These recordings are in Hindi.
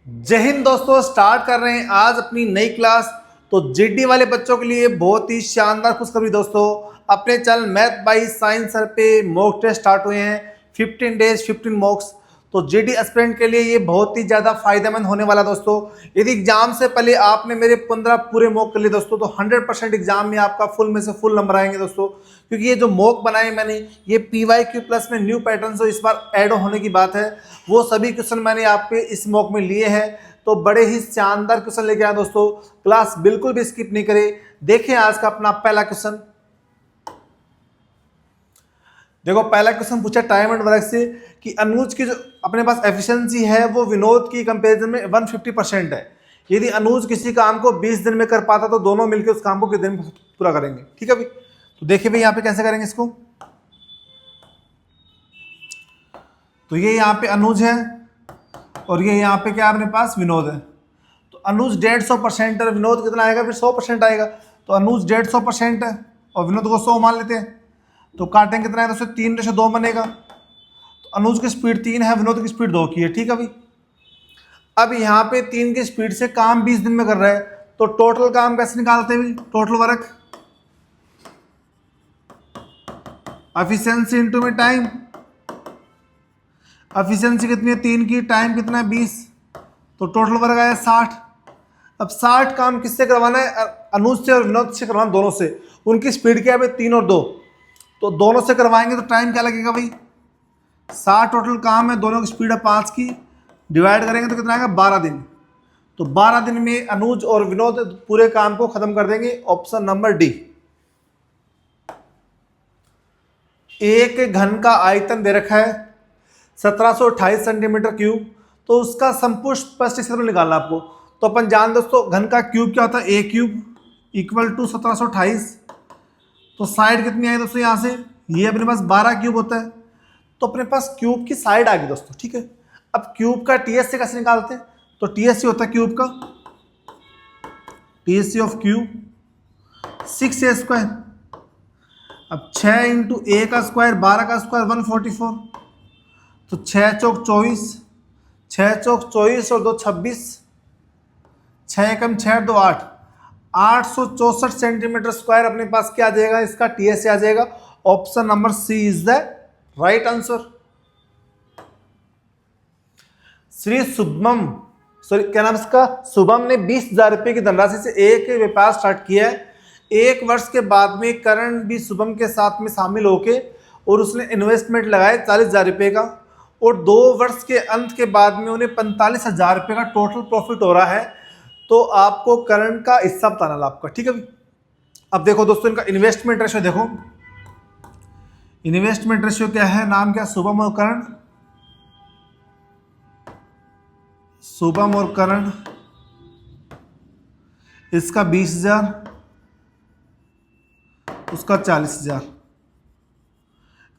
जय हिंद दोस्तों। स्टार्ट कर रहे हैं आज अपनी नई क्लास। तो जीडी वाले बच्चों के लिए बहुत ही शानदार खुशखबरी दोस्तों, अपने channel math by science sir पे मॉक टेस्ट स्टार्ट हुए हैं। 15 डेज 15 मॉक्स। तो जीडी एस्पिरेंट के लिए ये बहुत ही ज़्यादा फायदेमंद होने वाला दोस्तों। यदि एग्जाम से पहले आपने मेरे 15 पूरे मॉक कर लिए दोस्तों, तो 100% एग्जाम में आपका फुल में से फुल नंबर आएंगे दोस्तों। क्योंकि ये जो मॉक बनाए मैंने, ये PYQ प्लस में न्यू पैटर्न जो इस बार ऐड होने की बात है, वो सभी क्वेश्चन मैंने आपके इस मॉक में लिए हैं। तो बड़े ही शानदार क्वेश्चन लेके आया दोस्तों। क्लास बिल्कुल भी स्किप नहीं करें। देखें आज का अपना पहला क्वेश्चन। देखो, पहला क्वेश्चन पूछा टाइम एंड वर्क से कि अनुज की जो अपने पास एफिशिएंसी है वो विनोद की कंपैरिजन में 150% है। यदि अनुज किसी काम को 20 दिन में कर पाता तो दोनों मिलकर उस काम को कितने दिन में पूरा करेंगे। ठीक है भाई, तो देखिए भाई यहाँ पे कैसे करेंगे इसको। तो ये यहाँ पे अनुज है और ये यहाँ पे क्या अपने पास विनोद है। तो अनुज 150% है, विनोद कितना आएगा, फिर 100% आएगा। तो अनुज 150% है और विनोद को 100 मान लेते हैं। तो काटेंगे कितना है, तो उससे 3:2 बनेगा। तो अनुज की स्पीड 3 है, विनोद की स्पीड 2 की है। ठीक है भाई, अब यहाँ पे 3 की स्पीड से काम 20 दिन में कर रहा है, तो टोटल काम कैसे निकालते हैं भाई, टोटल वर्क एफिशिएंसी इनटू में टाइम। एफिशिएंसी कितनी है 3 की, टाइम कितना है 20, तो टोटल वर्क आया 60। अब 60 काम किससे करवाना है, अनुज से और विनोद से करवाना, दोनों से। उनकी स्पीड क्या है भाई, 3 और 2, तो दोनों से करवाएंगे तो टाइम क्या लगेगा भाई, 60 टोटल काम है, दोनों की स्पीड है 5 की, डिवाइड करेंगे तो कितना आएगा 12 दिन। तो 12 दिन में अनुज और विनोद पूरे काम को खत्म कर देंगे। Option number D. एक घन का आयतन दे रखा है 1728 सेंटीमीटर क्यूब, तो उसका समपुष्ट क्षेत्र निकालना आपको। तो अपन जान दोस्तों, घन का क्यूब क्या होता है, ए क्यूब इक्वल टू 1728। तो साइड कितनी आई दोस्तों, यहाँ से ये अपने पास 12 क्यूब होता है, तो अपने पास क्यूब की साइड आ गई दोस्तों। ठीक है, अब क्यूब का टीएससी कैसे निकालते हैं, तो टीएससी होता है क्यूब का, टीएससी ऑफ क्यूब 6a²। अब 6 इंटू ए का स्क्वायर 12 का स्क्वायर 144, तो 6 चौक 24, 6 चौक 24 और 2 26, 6 एकम 6 2 8, 864 सेंटीमीटर स्क्वायर अपने पास क्या आ जाएगा, इसका टीएससी आ जाएगा। Option number C is the right answer. Shri Shubham, sorry क्या नाम इसका, शुभम ने 20,000 रुपये की धनराशि से एक व्यापार स्टार्ट किया है। 1 वर्ष के बाद में करण भी शुभम के साथ में शामिल होके और उसने इन्वेस्टमेंट लगाए 40,000 रुपये का, और 2 वर्ष के अंत के बाद में उन्हें 45,000 रुपये का टोटल प्रॉफिट हो रहा है। तो आपको करण का हिस्सा बताना था आपका। ठीक है, अब देखो दोस्तों, इनका इन्वेस्टमेंट रेशियो देखो। इन्वेस्टमेंट रेशियो क्या है, नाम क्या, शुभम और करण। शुभम और करण, इसका 20,000, उसका 40,000,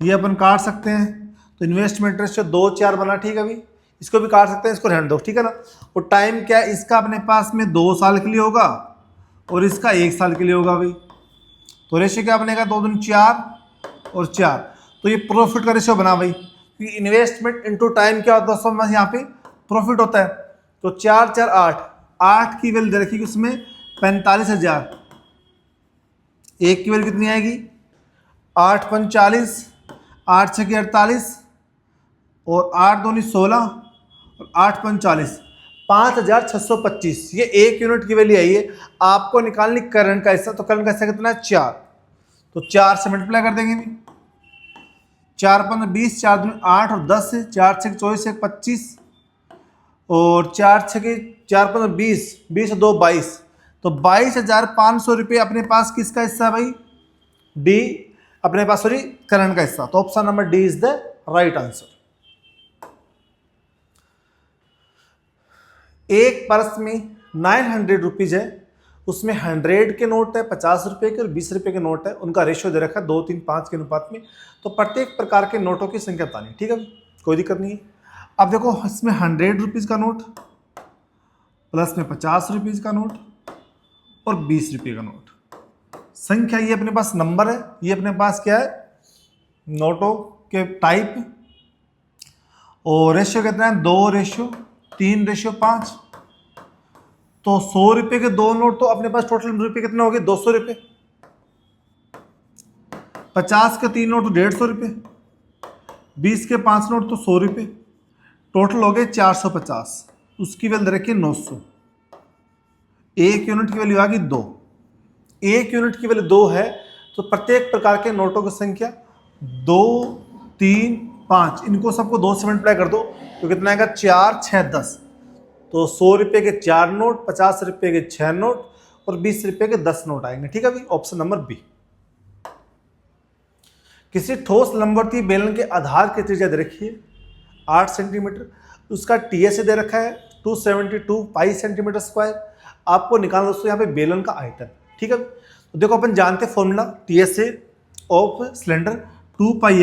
ये अपन काट सकते हैं। तो इन्वेस्टमेंट रेशियो 2 4 बना। ठीक है भाई, इसको भी काट सकते हैं, इसको रहने दो। ठीक है ना। और टाइम क्या है, इसका अपने पास में 2 साल के लिए होगा और इसका 1 साल के लिए होगा भाई। तो रेशियो क्या बनेगा, 2 दूनी 4 और 4। तो ये प्रॉफिट का रेशियो बना भाई, क्योंकि इन्वेस्टमेंट इनटू टाइम क्या होता है दोस्तों, यहाँ पे प्रॉफिट होता है। तो 4 4 8, 8 की वैल्यू दे रखी उसमें 45,000। एक की वैल्यू कितनी आएगी, 8 5 40, 8 6 48 और 8 दूनी 16 और 8 5 40, 5,625। ये 1 यूनिट की वैल्यू आई है। आपको निकालनी करंट का हिस्सा, तो करंट का हिस्सा कितना है 4, तो 4 से मल्टीप्लाई कर देंगे। 4 5 20, 4 दूनी 8 और 10 से 4 6 24 1 25 और 4 6 4 5 20, 20 2 22, तो 22,500 रुपये अपने पास किसका हिस्सा भाई, डी अपने पास, सॉरी करण का हिस्सा। तो option number D is the right answer. एक पर्स में 900 रुपीज है, उसमें 100 के नोट है, 50 रुपये के और 20 रुपये के नोट है। उनका रेशियो दे रखा है 2 3 5 के अनुपात में। तो प्रत्येक प्रकार के नोटों की संख्या बतानी। ठीक है, कोई दिक्कत नहीं है। अब देखो, इसमें 100 रुपीज़ का नोट प्लस में 50 रुपीज़ का नोट और 20 रुपये का नोट। संख्या ये अपने पास नंबर है, ये अपने पास क्या है, नोटों के टाइप। और रेशियो कितना है, 2:1 3:5। तो 100 रुपए के 2 नोट, तो अपने पास टोटल रुपए कितने हो गए? 200 रुपए। 50 के 3 नोट तो 150 रुपए। 20 के 5 नोट तो 100 रुपए। टोटल हो गए 450। उसकी वैल्यू रखिए 900। एक यूनिट की वैल्यू आ गई 2। एक यूनिट की वैल्यू 2 है तो प्रत्येक प्रकार के नोटों की संख्या 2, 3, 5, इनको सबको 2 से मल्टीप्लाई कर दो तो कितना आएगा? 4, 6, 10। तो 100 रुपए के 4 नोट, 50 रुपए के 6 नोट और 20 रुपए के 10 नोट आएंगे। ठीक है भाई, ऑप्शन नंबर बी। किसी ठोस लंबवर्ती बेलन के आधार की त्रिज्या दे रखी है 8 सेंटीमीटर, उसका टीएसए दे रखा है 272 पाई सेंटीमीटर स्क्वायर। आपको निकालना दोस्तों यहाँ पे बेलन का आयतन। ठीक है, तो देखो अपन जानते हैं formula TSA of cylinder 2 pi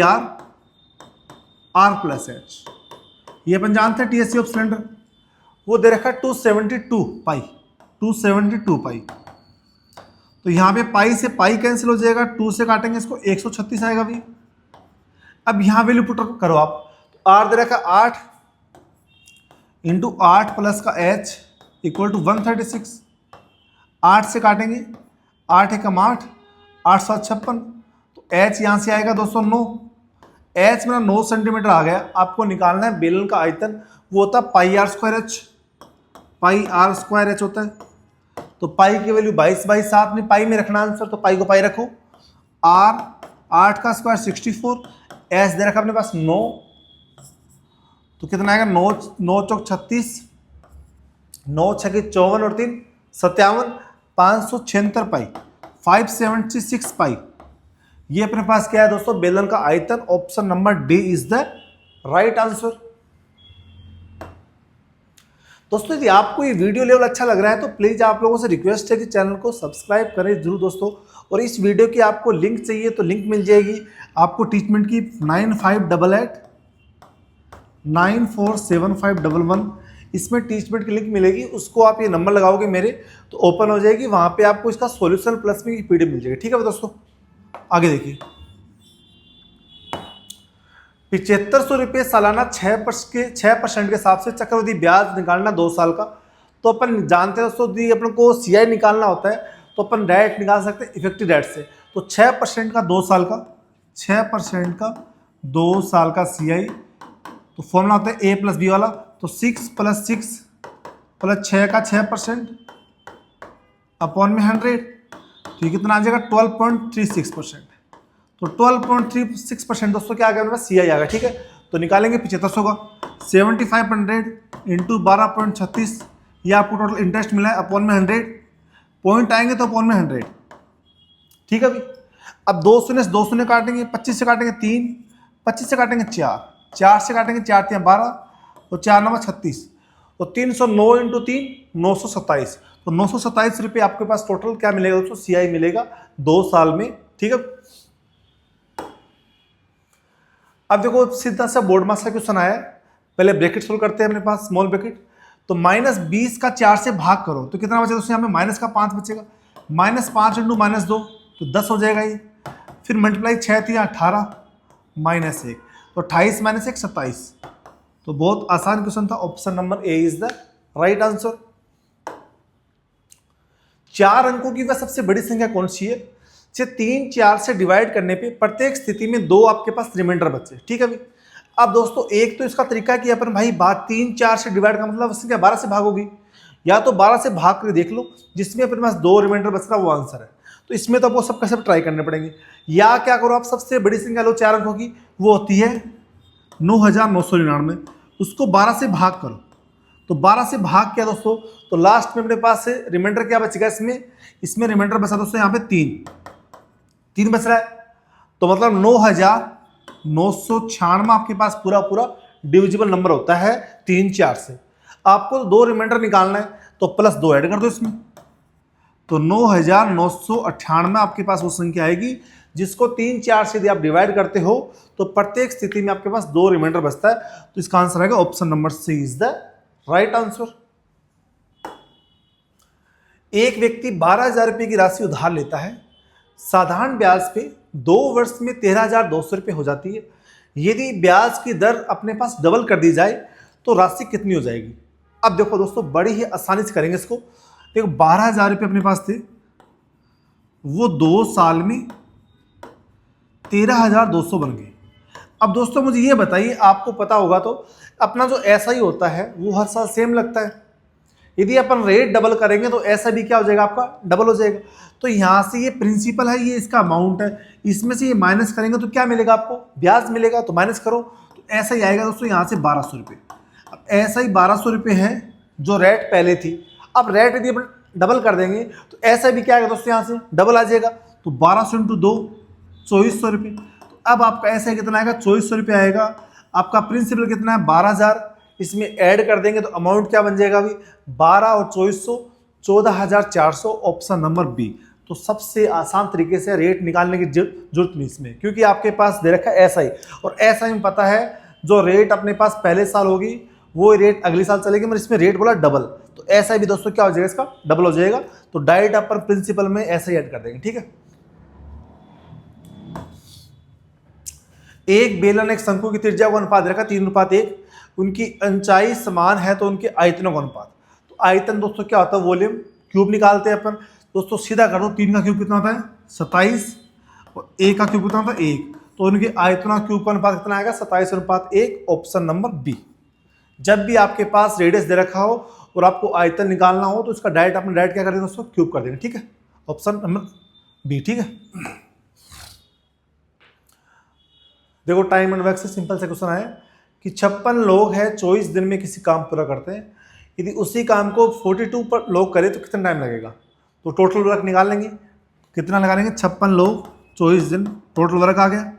r plus h. ये अपन जानते हैं टीएसए ऑफ सिलेंडर, वो दे रखा है 272 पाई। 272 पाई, तो यहाँ पे पाई से पाई कैंसिल हो जाएगा, 2 से काटेंगे इसको 136 आएगा भी। अब यहाँ वैल्यू पुट करो आप, तो आर दे रखा 8 इंटू 8 प्लस का एच इक्वल टू 136। 8 से काटेंगे, 8 एकम 8, 856। तो एच यहाँ से आएगा दोस्तों 9। एच मेरा 9 सेंटीमीटर आ गया। आपको निकालना है बेलन का आयतन, वो होता है pi r square h. Pi r square h होता है। तो पाई की वैल्यू 22/7 आपने पाई में रखना आंसर, तो पाई को पाई रखो। आर 8 का स्क्वायर 64, एच दे रखा अपने पास 9, तो कितना आएगा? 9 चौक 36, 9 छके 54 और 3 57, 576 पाई, 576 पाई। ये अपने पास क्या है दोस्तों? बेलन का आयतन। Option number D is the right answer. दोस्तों यदि आपको ये वीडियो लेवल अच्छा लग रहा है तो प्लीज आप लोगों से रिक्वेस्ट है कि चैनल को सब्सक्राइब करें जरूर दोस्तों। और इस वीडियो की आपको लिंक चाहिए तो लिंक मिल जाएगी आपको टीचमेंट की 9588 947511। इसमें टीचमेंट की लिंक मिलेगी, उसको आप ये नंबर लगाओगे मेरे तो ओपन हो जाएगी। वहां पे आपको इसका सॉल्यूशन प्लस में पीडीएफ मिल जाएगी। ठीक है दोस्तों, आगे देखिए। 7500 रुपये सालाना 6% के हिसाब से चक्रवृद्धि ब्याज निकालना 2 साल का। तो अपन जानते हैं दोस्तों, यदि अपन को सीआई निकालना होता है तो अपन डायरेक्ट निकाल सकते हैं इफेक्टिव डेट से। तो 6% का 2 साल का, 6% का 2 साल का सीआई, तो फॉर्मूला होता है ए प्लस बी वाला। तो 6 + 6 + 6 का 6% अपॉन में 100, तो ये कितना आ जाएगा? 12.36%। तो 12.36% दोस्तों क्या आ गया मेरे पास? सीआई आ गया। ठीक है, तो निकालेंगे 7500 का 7500 इंटू 12.36, ये आपको टोटल इंटरेस्ट मिला है अपॉन में 100। पॉइंट आएंगे तो अपॉन में 100। ठीक है भाई, अब 2 शून्य से 2 शून्य काटेंगे, 25 से काटेंगे 3, 25 से काटेंगे 4, 4 से काटेंगे 4 × 12, तो 4 × 9 = 36। तो 309 इंटू 3 927। तो 927 रुपये आपके पास टोटल क्या मिलेगा दोस्तों? सीआई मिलेगा 2 साल में। ठीक है, अब देखो सीधा सा बोर्ड मास का क्वेश्चन आया है। पहले ब्रैकेट सोल्व करते हैं अपने पास, स्मॉल ब्रैकेट। तो -20 का 4 से भाग करो तो कितना बचेगा दोस्तों? यहाँ पे माइनस का 5 बचेगा। -5 इंटू -2 तो 10 हो जाएगा ये। फिर मल्टीप्लाई 6 × 18 -1, तो 28 - 1 27। तो बहुत आसान क्वेश्चन था। Option number A is the right answer. 4 अंकों की वह सबसे बड़ी संख्या कौन सी है? 3 4 से डिवाइड करने पे प्रत्येक स्थिति में 2 आपके पास रिमाइंडर बचे। ठीक है भाई, अब दोस्तों एक तो इसका तरीका कि अपन भाई बात 3 4 से डिवाइड का मतलब संख्या 12 से भागोगी, या तो 12 से भाग कर देख लो जिसमें अपने पास 2 रिमाइंडर बच रहा वो आंसर है। तो इसमें तो वो सब का सब ट्राई करने पड़ेंगे। या क्या करो आप, सबसे बड़ी संख्या लो 4 अंकों की, वो होती है 9999, उसको 12 से भाग करो। तो 12 से भाग किया दोस्तों, तो लास्ट में अपने पास से रिमाइंडर क्या बचेगा? इसमें रिमाइंडर बचा दोस्तों यहाँ पे 3 बच रहा है। तो मतलब 9996 आपके पास पूरा डिविजिबल नंबर होता है 3 4 से। आपको 2 रिमाइंडर निकालना है तो +2 ऐड कर दो इसमें, तो 9998 आपके पास वो संख्या आएगी जिसको 3 4 से यदि आप डिवाइड करते हो तो प्रत्येक स्थिति में आपके पास 2 रिमाइंडर बचता है। तो इसका आंसर आएगा option number C is the right answer. एक व्यक्ति 12,000 रुपये की राशि उधार लेता है, साधारण ब्याज पे 2 वर्ष में 13,200 रुपये हो जाती है। यदि ब्याज की दर अपने पास डबल कर दी जाए तो राशि कितनी हो जाएगी? अब देखो दोस्तों बड़ी ही आसानी से करेंगे इसको। देखो 12,000 रुपये अपने पास थे, वो 2 साल में 13,200 बन गए। अब दोस्तों मुझे ये बताइए, आपको पता होगा तो अपना जो ऐसा ही होता है वो हर साल सेम लगता है। यदि अपन रेट डबल करेंगे तो ऐसा भी क्या हो जाएगा, आपका डबल हो जाएगा। तो यहाँ से ये प्रिंसिपल है, ये इसका अमाउंट है, इसमें से ये माइनस करेंगे तो क्या मिलेगा, आपको ब्याज मिलेगा। तो माइनस करो तो ऐसा ही आएगा दोस्तों, यहाँ से 1200 रुपये। अब ऐसा ही 1200 रुपये है जो रेट पहले थी। अब रेट यदि अपन डबल कर देंगे तो ऐसा भी क्या आएगा दोस्तों, यहाँ से डबल आ जाएगा। तो 1200 इंटू 2 2400 रुपये। तो अब आपका ऐसा कितना आएगा, 2400 रुपये आएगा। आपका प्रिंसिपल कितना है, 12,000। इसमें ऐड कर देंगे तो अमाउंट क्या बन जाएगा अभी, 12 और 2400 14,400, ऑप्शन नंबर बी। तो सबसे आसान तरीके से रेट निकालने की जरूरत नहीं इसमें, क्योंकि आपके पास दे रखा है ऐसा ही, और ऐसा ही पता है जो रेट अपने पास पहले साल होगी वो रेट अगले साल चलेगी, मगर इसमें रेट बोला डबल। तो ऐसा भी दोस्तों क्या हो जाएगा, इसका डबल हो जाएगा। तो डायरेक्ट अपन प्रिंसिपल में ऐसा ही ऐड कर देंगे, ठीक है। एक बेलन एक शंकु की त्रिज्या का अनुपात रखा 3:1, उनकी ऊंचाई समान है तो उनके आयतनों का अनुपात। तो आयतन दोस्तों क्या होता है, वॉल्यूम। क्यूब निकालते हैं अपन दोस्तों, सीधा कर दो, 3 का क्यूब कितना होता है 27, और 1 का क्यूब कितना होता है 1। तो उनके आयतनों क्यूब का अनुपात कितना आएगा 27:1, ऑप्शन नंबर बी। जब भी आपके पास रेडियस दे रखा हो और आपको आयतन निकालना हो तो इसका डायरेक्ट अपने डायरेक्ट क्या करेंगे दोस्तों, क्यूब कर देंगे, ठीक है। ऑप्शन नंबर बी, ठीक है। देखो टाइम एंड वर्क से सिंपल से क्वेश्चन है कि 56 लोग हैं 24 दिन में किसी काम पूरा करते हैं, यदि उसी काम को 42 पर लोग करें तो कितना टाइम लगेगा। तो टोटल वर्क निकाल लेंगे, कितना लगा लेंगे, 56 लोग 24 दिन, टोटल वर्क आ गया।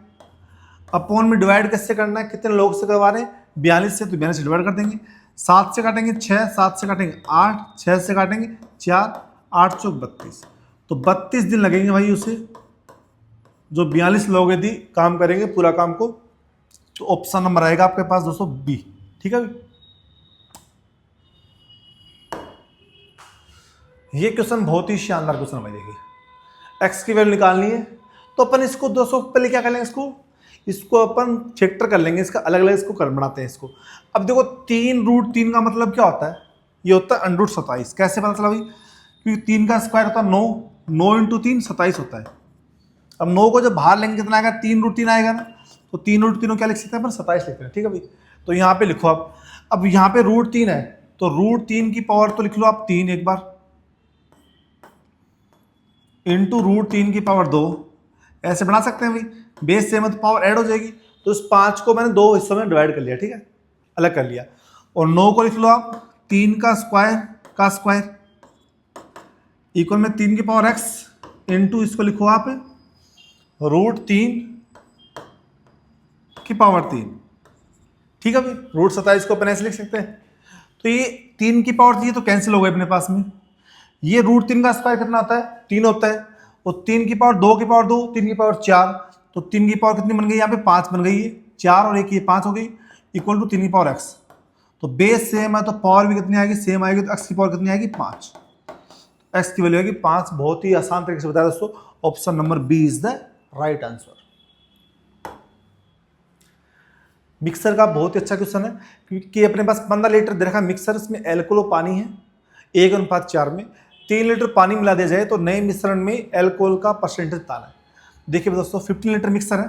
अपॉन में डिवाइड कैसे करना है, कितने लोग से करवा रहे हैं 42 से, तो 42 से डिवाइड कर देंगे। 7 से काटेंगे 6, 7 से काटेंगे 8, 6 से काटेंगे 4, 8 चौक 32। तो 32 दिन लगेंगे भाई उसे, जो 42 लोग यदि काम करेंगे पूरा काम को। तो ऑप्शन नंबर आएगा आपके पास दोस्तों बी, ठीक है। ये क्वेश्चन बहुत ही शानदार क्वेश्चन है भाई। देखिए एक्स की वैल्यू निकालनी है तो अपन इसको दोस्तों पहले क्या कर लेंगे, इसको अपन फैक्टर कर लेंगे, इसका अलग अलग इसको कर बनाते हैं इसको। अब देखो 3√3 का मतलब क्या होता है, ये होता है √27। कैसे पता चला भाई, क्योंकि 3 का स्क्वायर होता है 9, 9 इंटू 3 27 होता है। अब 9 को जब बाहर लेंगे कितना आएगा, 3√3 आएगा ना। तो 3√3 क्या लिख सकते हैं अपन, 27 लिखते हैं, ठीक है भाई। तो यहाँ पे लिखो आप, अब यहाँ पे √3 है तो √3 की पावर तो लिख लो आप 3 एक बार, इंटू √3 की पावर 2, ऐसे बना सकते हैं भाई। बेस सेम है तो पावर ऐड हो जाएगी। तो इस 5 को मैंने 2 हिस्सों में डिवाइड कर लिया, ठीक है, अलग कर लिया। और 9 को लिख लो आप 3 का स्क्वायर इक्वल में 3 की पावर x इंटू इसको लिखो आप √3 की पावर 3, ठीक है भाई। √27 को अपन ऐसे लिख सकते हैं। तो ये 3 की पावर 3 तो कैंसिल हो गए अपने पास में। ये √3 का स्क्वायर कितना होता है, 3 होता है, और 3 की पावर 2 की पावर 2, 3 की पावर 4, तो 3 की पावर कितनी बन गई यहाँ पे 5 बन गई है, 4 और 1 ये 5 हो गई, इक्वल टू 3 की पावर x। तो बेस सेम है तो पावर भी कितनी आएगी, सेम आएगी। तो x की पावर कितनी आएगी 5, x की वैल्यू आएगी 5। बहुत ही आसान तरीके से बताया दोस्तों, option number B is the right answer. Mixer का बहुत ही अच्छा क्वेश्चन है, क्योंकि अपने पास 15 लीटर दे रखा मिक्सर, इसमें एल्कोहल पानी है 1:4 में, 3 लीटर पानी मिला दिया जाए तो नए मिश्रण में एल्कोहल का परसेंटेज बताना है। देखिए दोस्तों 15 लीटर मिक्सर है,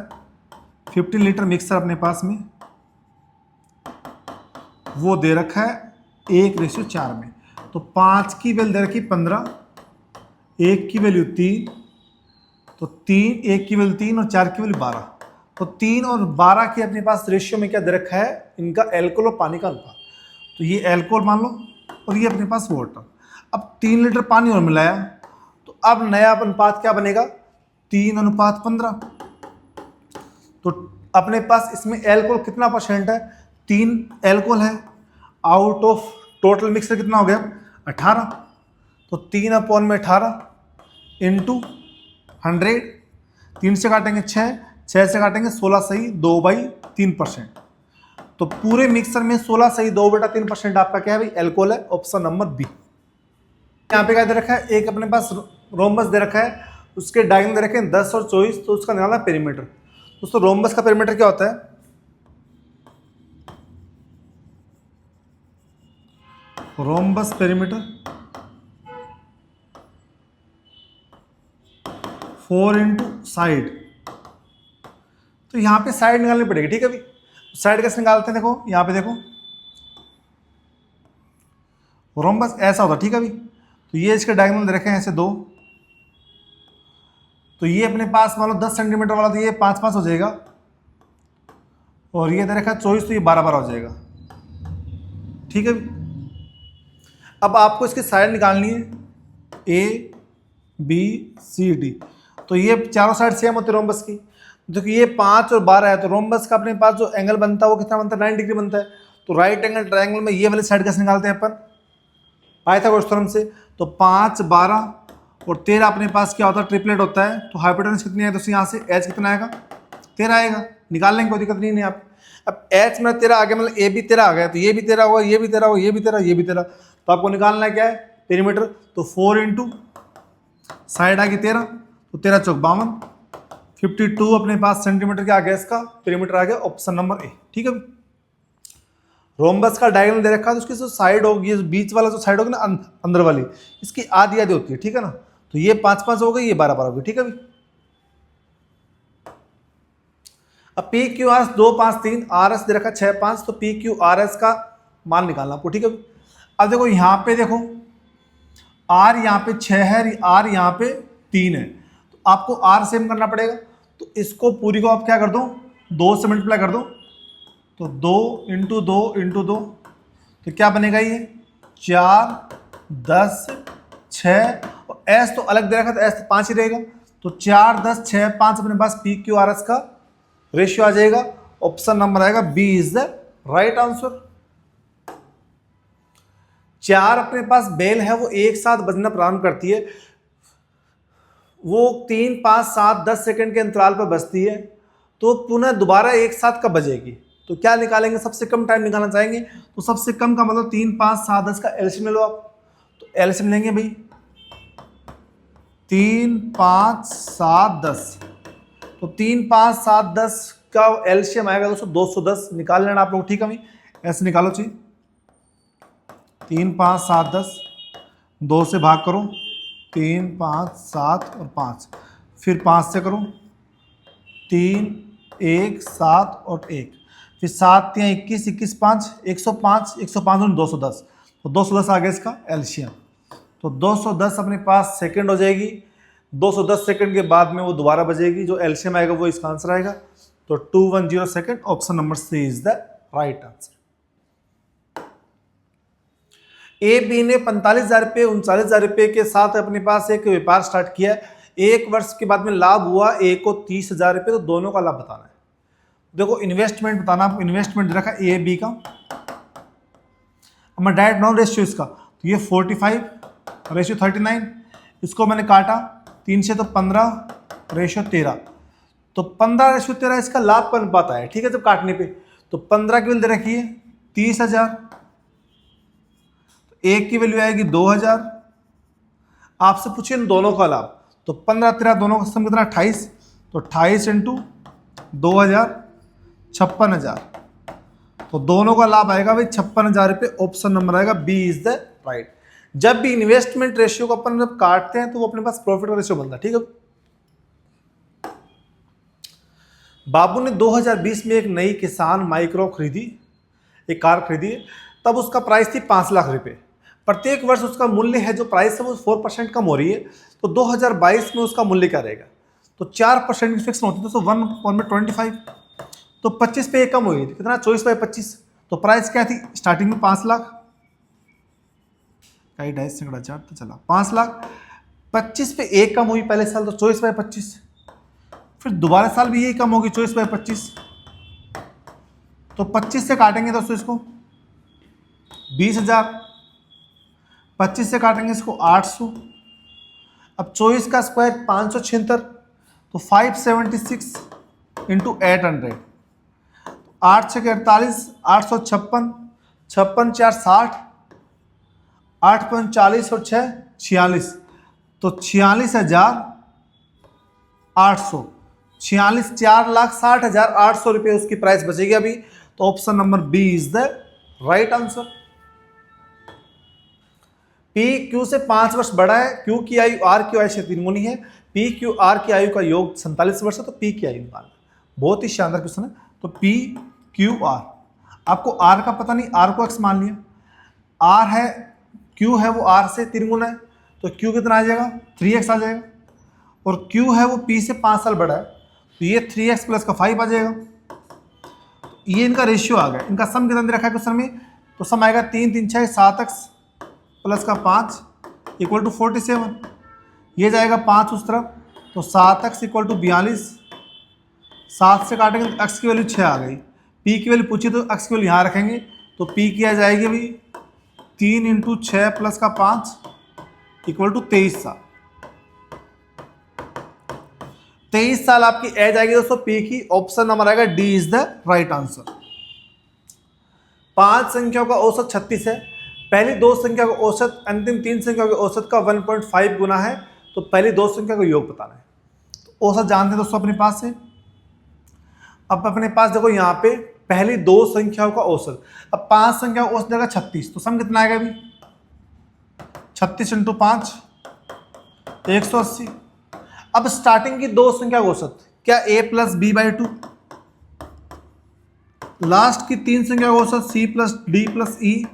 15 लीटर मिक्सर अपने पास में वो दे रखा है 1:4 में। तो 5 की वैल्यू दे रखी 15, 1 की वैल्यू 3, तो 3, 1 की वैल्यू 3 और 4 की वैल्यू 12। तो 3 और 12 के अपने पास रेशियो में क्या दे रखा है, इनका एल्कोहल और पानी का अनुपात। तो ये एल्कोहल मान लो और ये अपने पास वाटर। अब 3 लीटर पानी और मिलाया तो अब नया अनुपात क्या बनेगा, 3:15। तो अपने पास इसमें एल्कोहल कितना परसेंट है, 3 एल्कोहल है, आउट ऑफ टोटल मिक्सर कितना हो गया 18। तो 3/18 इंटू 100, 3 से काटेंगे 6, 6 से काटेंगे 16 सही 2/3%। तो पूरे मिक्सर में 16 सही 2/3% आपका क्या है भाई, एल्कोहल है, ऑप्शन नंबर बी। यहाँ पे क्या दे रखा है, एक अपने पास रोम्बस दे रखा है, उसके डायगोनल दे रखे हैं 10 और 24, तो उसका निकालना पेरीमीटर। दोस्तों रोम्बस का पेरीमीटर क्या होता है, रोम्बस पेरीमीटर 4 इंटू साइड। तो यहाँ पे साइड निकालनी पड़ेगी, ठीक है भाई। साइड कैसे निकालते हैं, देखो यहाँ पे देखो, रोम्बस ऐसा होता है, ठीक है भाई। तो ये इसके डायगोनल दे रखे हैं ऐसे दो, तो ये अपने पास मान लो 10 सेंटीमीटर वाला, तो ये 5-5 हो जाएगा, और ये दे रखा है 24, तो ये 12-12 हो जाएगा, ठीक है भाई। अब आपको इसकी साइड निकालनी है ए बी सी डी। तो ये चारों साइड सेम होती है रोम्बस की। देखिए ये 5 और 12 है, तो रोम्बस का अपने पास जो एंगल बनता है वो कितना बनता है, 90 डिग्री बनता है। तो राइट एंगल ट्रायंगल में ये वाली साइड कैसे निकालते हैं अपन, पाइथागोरस थ्योरम से। तो 5, 12 और 13 अपने पास क्या होता है, ट्रिपलेट होता है। तो हाइपोटेनस कितनी है, तो यहाँ से एच कितना आएगा, 13 आएगा, निकाल लेंगे, कोई दिक्कत नहीं है आप। अब एच में 13 आ गया, मतलब ए भी 13 आ गया, तो ये भी 13 होगा, ये भी 13 होगा, ये भी 13, ये भी 13। तो आपको निकालना है क्या है, पेरीमीटर। तो 4 इंटू साइड आ गई 13, तो 13 चौक 52, 52 अपने पास सेंटीमीटर क्या आ गया, इसका पेरीमीटर आ गया, ऑप्शन नंबर ए, ठीक है। रोम्बस का डायगोनल दे रखा है, तो उसकी जो साइड होगी, ये बीच वाला जो साइड होगी ना अंदर वाली, इसकी आधी आधी होती है, ठीक है ना। तो ये 5-5 हो गई, ये 12-12 हो गई, ठीक है भाई। अब P Q R 2, 5, 3, R S दे रखा 6, 5, तो पी क्यू आर एस का मान निकालना आपको, ठीक है भाई। अब देखो यहाँ पे देखो, आर यहाँ पे 6 है, आर यहाँ पे 3 है, तो आपको आर सेम करना पड़ेगा। तो इसको पूरी को आप क्या कर दो, 2 से मल्टीप्लाई कर दो, तो 2 इंटू 2 इंटू 2, तो क्या बनेगा ये 4, 10, 6, और एस तो अलग दे रखा था, एस तो 5 ही रहेगा। तो 4, 10, 6, 5 अपने पास पी क्यू आर एस का रेशियो आ जाएगा, ऑप्शन नंबर आएगा B is the right answer. 4 अपने पास बेल है, वो एक साथ बजना प्रारंभ करती है, वो 3, 5, 7, 10 सेकंड के अंतराल पर बजती है, तो पुनः दोबारा एक साथ कब बजेगी। तो क्या निकालेंगे, सबसे कम टाइम निकालना चाहेंगे, तो सबसे कम का मतलब 3, 5, 7, 10 का एलसीएम ले लो आप। तो एलसीएम लेंगे भाई, 3, 5, 7, 10, तो 3, 5, 7, 10 का एलसीएम आएगा दोस्तों 210, निकाल लेना आप लोग, ठीक है भाई। ऐसे निकालो चाहिए, 3, 5, 7, 10, 2 से भाग करो, 3, 5, 7 और 5, फिर 5 से करो, 3, 1, 7 और 1, फिर 7, 3, 21, 21, 5, 105, 105 और 210, तो 210 आ गया इसका एलसीएम। तो 210 अपने पास सेकंड हो जाएगी, 210 सेकंड के बाद में वो दोबारा बजेगी, जो एलसीएम आएगा वो इसका आंसर आएगा। तो 210 second, option number C is the right answer. A B ने 45,000 रुपये 39,000 रुपये के साथ अपने पास एक व्यापार स्टार्ट किया। 1 वर्ष के बाद में लाभ हुआ ए को 30,000 रुपये, तो दोनों का लाभ बताना है। देखो इन्वेस्टमेंट बताना, आपको इन्वेस्टमेंट रखा ए बी का। अब मैं डायरेक्ट नॉन रेशियो इसका, तो ये 45 रेशियो 39, इसको मैंने काटा 3 से, तो 15 रेशियो 13, तो 15 रेशियो 13 इसका लाभ का अनुपात आया, ठीक है। जब काटने पे तो 15 की वैल्यू दे रखी है 30,000, एक की वैल्यू आएगी 2,000। आपसे पूछिए इन दोनों का लाभ, तो 15, 13 दोनों का सम कितना 28, तो 28 इंटू 2,000 56,000, तो दोनों का लाभ आएगा भाई 56,000 रुपये, ऑप्शन नंबर आएगा बी इज द राइट। जब भी इन्वेस्टमेंट रेशियो को अपन जब काटते हैं तो वो अपने पास प्रॉफिट का रेशियो बनता है, ठीक है। बाबू ने 2020 में एक नई किसान माइक्रो खरीदी, एक कार खरीदी, तब उसका प्राइस थी 5 लाख रुपए। प्रत्येक वर्ष उसका मूल्य है, जो प्राइस है वो 4% कम हो रही है, तो 2022 में उसका मूल्य क्या रहेगा। तो 4% की फिक्स होती है, तो 1/25, तो 25 पे एक कम हुई, कितना 24/25, तो प्राइस क्या थी स्टार्टिंग में 5 लाख, कई 2.5 सैकड़ा चार तो चला 5 लाख, 25 पे एक कम हुई पहले साल, तो 24/25, फिर दोबारा साल भी यही कम होगी 24/25, तो 25 से काटेंगे दोस्तों इसको 20,000, 25 से काटेंगे इसको 800, अब 24 का स्क्वायर 576, तो 576 इंटू 800, 8 6 48, 856, 56 4 60, 8 5 40 और 6 46, तो 46,800, 4,60,800 रुपये उसकी प्राइस बचेगी अभी। तो option number B is the right answer. P Q से 5 वर्ष बड़ा है, क्यू की आयु आर की आयु से 3 गुनी है, पी क्यू आर की आयु का योग 47 वर्ष है, तो पी की आयु निकालना। बहुत ही शानदार क्वेश्चन है। तो पी क्यू आर, आपको आर का पता नहीं, आर को एक्स मान लिया, आर है क्यू है वो आर से 3 गुना है, तो क्यू कितना आ जाएगा 3x आ जाएगा, और क्यू है वो पी से 5 साल बड़ा है, तो ये 3x प्लस का 5 आ जाएगा। ये इनका रेशियो आ गया। इनका सम कितना दे रखा है क्वेश्चन में, तो सम आएगा 3 3 6 7x प्लस का 5 इक्वल टू 47। ये जाएगा 5 उस तरफ, तो 7x इक्वल टू 42, 7 से काटेंगे तो x की वैल्यू 6 आ गई। p की वैल्यू पूछी तो x की वैल्यू यहाँ रखेंगे, तो p की आ जाएगी भाई 3 इंटू 6 प्लस का 5 इक्वल टू 23 साल। 23 साल आपकी एज आएगी दोस्तों पी की। ऑप्शन नंबर आएगा D is the right answer. 5 संख्याओं का औसत 36 है। पहली 2 संख्या का औसत अंतिम 3 संख्याओं के औसत का 1.5 गुना है, तो पहली 2 संख्या का योग बताना है। तो औसत जानते हैं दोस्तों अपने पास से। अब अपने पास देखो यहाँ पे पहली 2 संख्याओं का औसत, अब 5 संख्याओं का औसत देगा 36, तो सम कितना आएगा अभी 36 इंटू 5 180। अब स्टार्टिंग की 2 संख्या का औसत क्या a plus B by 2, last की 3 संख्या का औसत c plus D plus E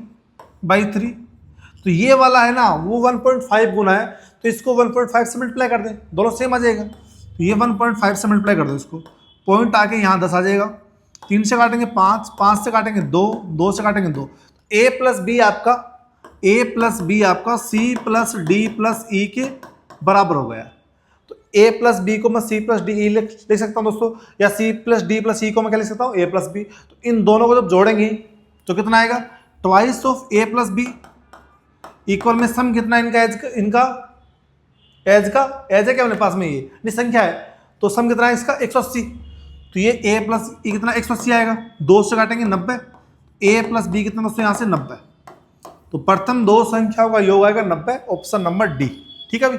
by 3। तो ये वाला है ना वो 1.5 गुना है, तो इसको 1.5 से मल्टीप्लाई कर दें, दोनों सेम आ जाएगा। तो ये 1.5 से मल्टीप्लाई कर दो, इसको पॉइंट आके यहाँ 10 आ जाएगा। 3 से काटेंगे 5, 5 से काटेंगे 2, 2 से काटेंगे 2। a प्लस बी आपका c प्लस डी प्लस ई के बराबर हो गया। तो a प्लस बी को मैं c प्लस डी ई लिख सकता हूँ दोस्तों, या c प्लस डी प्लस ई को मैं क्या लिख सकता हूँ a प्लस बी। तो इन दोनों को जब जोड़ेंगे तो कितना आएगा twice of a plus B equal में सम कितना इनका एज है क्या अपने पास में, ये संख्या है, तो सम कितना है इसका 180। तो ये a प्लस ई कितना 180 आएगा, 2 से काटेंगे 90, a प्लस बी कितना दोस्तों यहाँ से 90। तो प्रथम 2 संख्याओं का योग आएगा 90, ऑप्शन नंबर डी। ठीक है भाई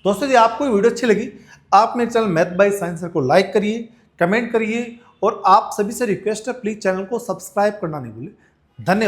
दोस्तों, यदि आपको वीडियो अच्छी लगी आप मेरे channel math by science sir को लाइक करिए, कमेंट करिए, और आप सभी से रिक्वेस्ट है प्लीज चैनल को सब्सक्राइब करना नहीं भूलें। धन्यवाद।